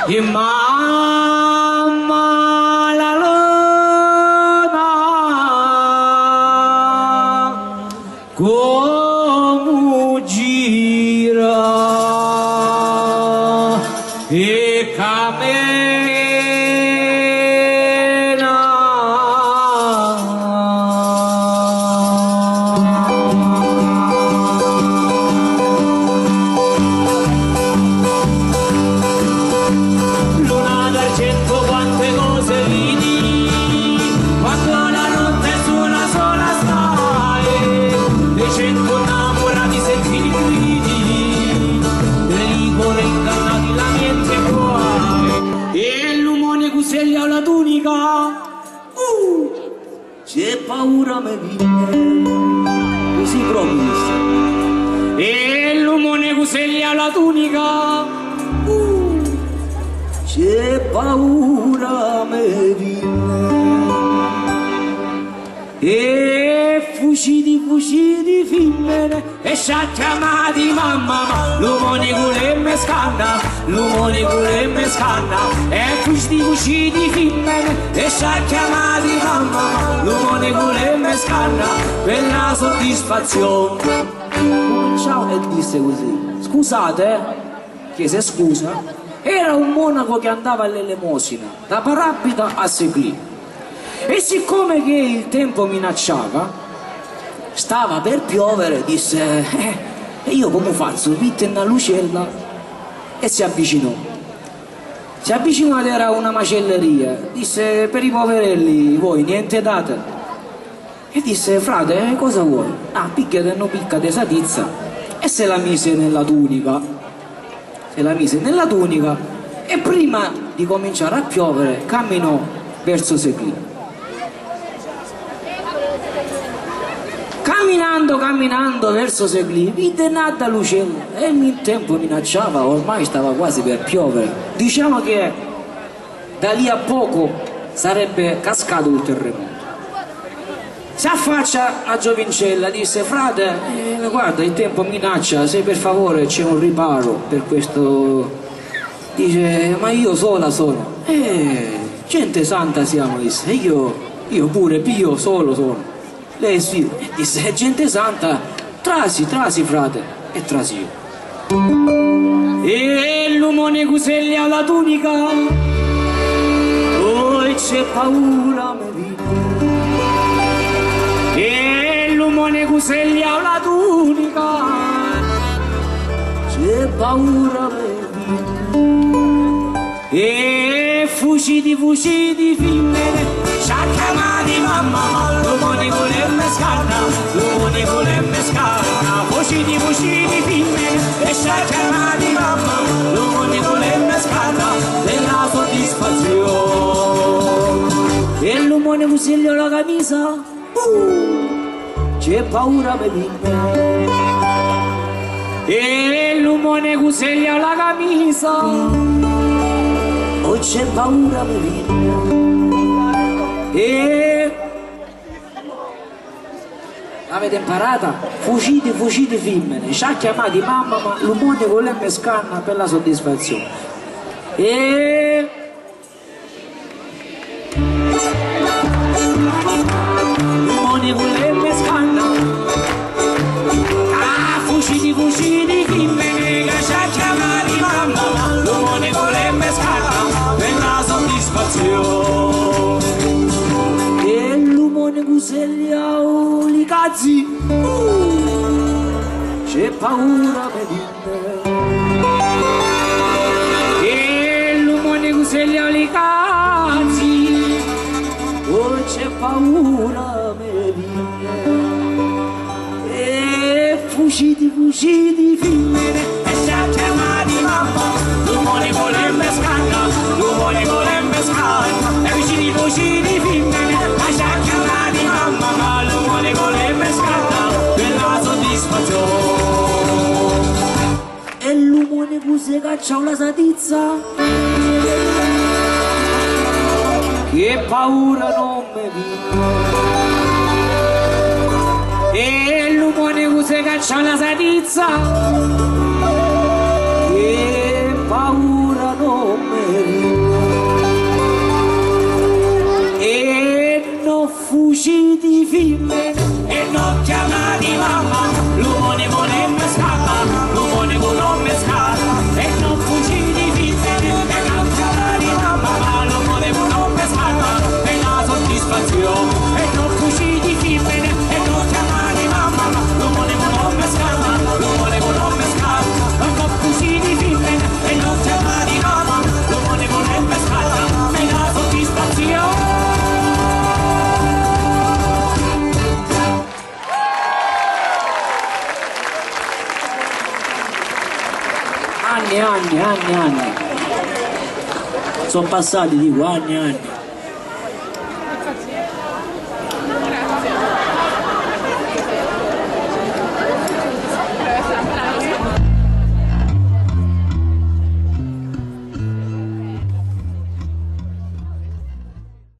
E mamma la luna come gira e cammina. Luna d'argento, quante cose vedi quando la notte su una sola stai, e 100 innamorati sentiti gridi, pericolo ingannati la mente guai, e l'umone cuseglia la tunica, c'è paura me viene, così proprio, e l'umone cuseglia la tunica, c'è paura me viene, e fucidi femmine e sciacchiamati mamma, l'umone cuore me scanna, l'umone cuore me scanna, e fucidi femmine e sciacchiamati mamma, l'umone cuore me scanna per la soddisfazione. Ciao, e disse così: scusate, chiese scusa. Era un monaco che andava all'elemosina da Parapita a Seclì, e siccome che il tempo minacciava, stava per piovere, disse e io come faccio? Vitte una lucella, e si avvicinò ed era una macelleria, disse: per i poverelli voi niente date? E disse: frate, cosa vuoi? Ah, picchiate una picca di satizza, e se la mise nella tunica. E prima di cominciare a piovere camminò verso Seclì. Camminando verso Seclì vide nata lucella, e il tempo minacciava, ormai stava quasi per piovere. Diciamo che da lì a poco sarebbe cascato il terremoto. Si affaccia a giovincella, disse: frate, guarda, il tempo minaccia, se per favore c'è un riparo per questo. Dice: ma io sola sono. Gente santa siamo, disse. Io pure piglio solo sono. Lei sì. Disse: gente santa, trasi frate. E trasi io. E l'umone cuseglia la tunica, poi c'è paura me viene. E l'umone cuseglia la tunica, c'è paura me viene. E fucidi femmine, sciacchiamati mamma, l'umone volemme scanna, l'umone volemme scanna. Fucidi femmine e sciacchiamati mamma, l'umone volemme scanna della soddisfazione. E l'umone cuseglia la camisa, c'è paura me viene. E l'umone cuseglia la camisa, oh c'è paura me viene. E l'avete imparata? Fucidi femmine, sciacchiamati mamma, ma l'umone volemme scanna per la soddisfazione. E l'umone volemme scanna, fucidi femmine, sciacchiamati mamma, l'umone volemme scanna per la soddisfazione. E l'umone cuseglia li cazzi, c'è paura me viene. E l'umone cuseglia li cazzi, oh c'è paura me viene. E fucidi femmine e sciacchiamati mamma, l'umone volemme scanna, l'umone volemme scanna. E fucidi femmine e sciacchiamati mamma, ma l'umone volemme scanna per la soddisfazione. E l'umone cuse caccia una satizza, che paura non me viene. E l'umone cuse caccia una satizza, che paura non me di femmine e non chiamati mamma, l'umone volemme scappa, l'umone volemme scappa e non fuggi di femmine e non chiamati mamma, ma l'umone volemme scappa e la soddisfazione e non fuggi di femmine e non chiamati mamma, ma l'umone volemme scappa, l'umone volemme scappa e non fuggi di femmine e non chiamati mamma, l'umone volemme scappa e la soddisfazione. Anni, sono passati, dico, anni.